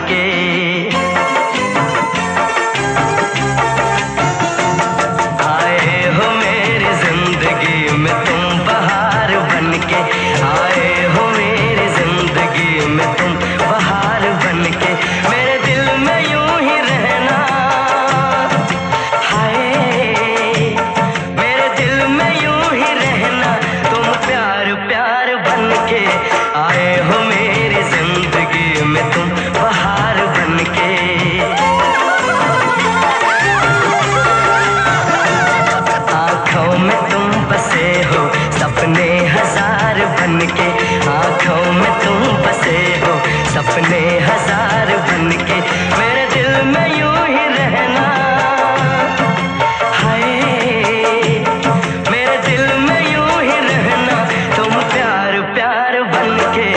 के। आए हो मेरी जिंदगी में तुम बहार बन के, आए हो मेरी जिंदगी में तुम बहार बन के। मेरे दिल में यूं ही रहना, हाय मेरे दिल में यूं ही रहना, तुम प्यार प्यार बन के। आए हो मेरी जिंदगी में तुम बहार बन के। आँखों में तुम बसे हो सपने हजार बन के, आँखों में तुम बसे हो सपने हजार बन के। मेरे दिल में यूं ही रहना, हाय मेरे दिल में यूं ही रहना, तुम प्यार प्यार बन के।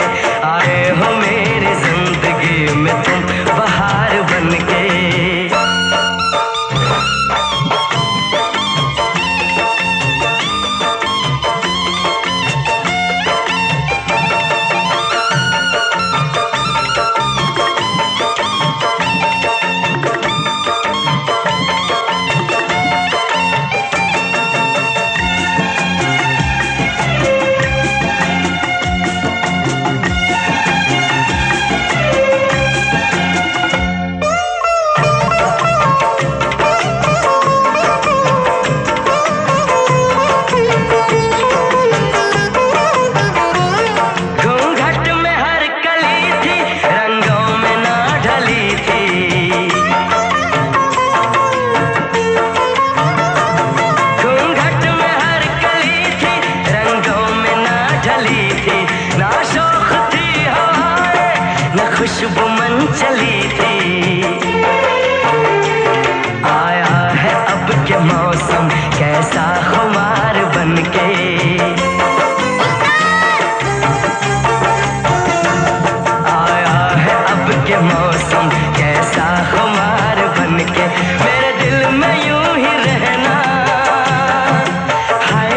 आए हो मेरी जिंदगी में तुम बहार बन के। खुशबू मन चली थी, आया है अब के मौसम कैसा खुमार बन के। आया है अब के मौसम कैसा खुमार बन के। मेरे दिल में यूं ही रहना, हाय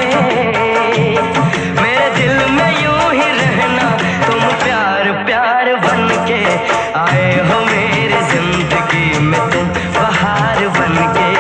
मेरे दिल में यूं ही रहना, तुम प्यार प्यार बन के। आए हो मेरी जिंदगी में तुम बहार बन के।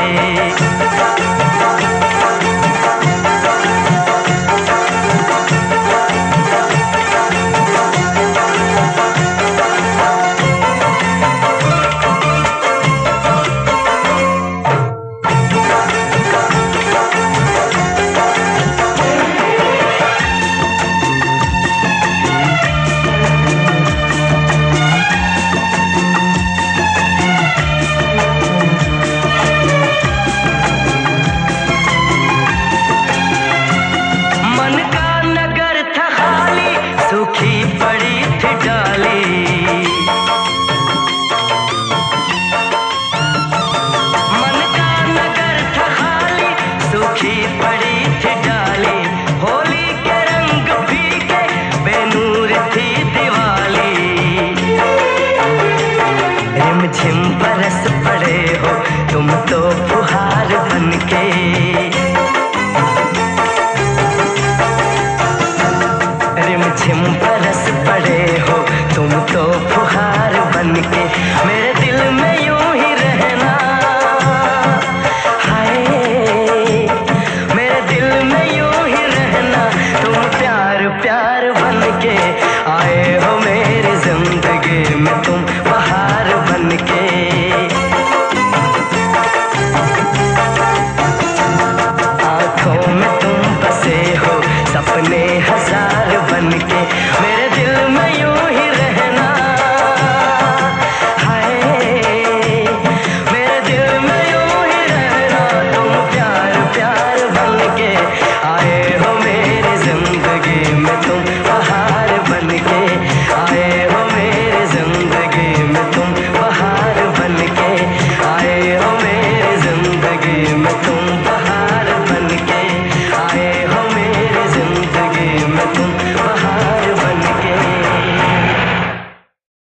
सूखी पड़ी थी डाली, मन का नगर था खाली, सूखी पड़ी थी डाली। होली के रंग फीके बेनूर थी दिवाली, रिमझिम बरस पड़े हो तुम तो फुहार बन के। रिमझिम बरस पड़े हो तुम तो फुहार बन के।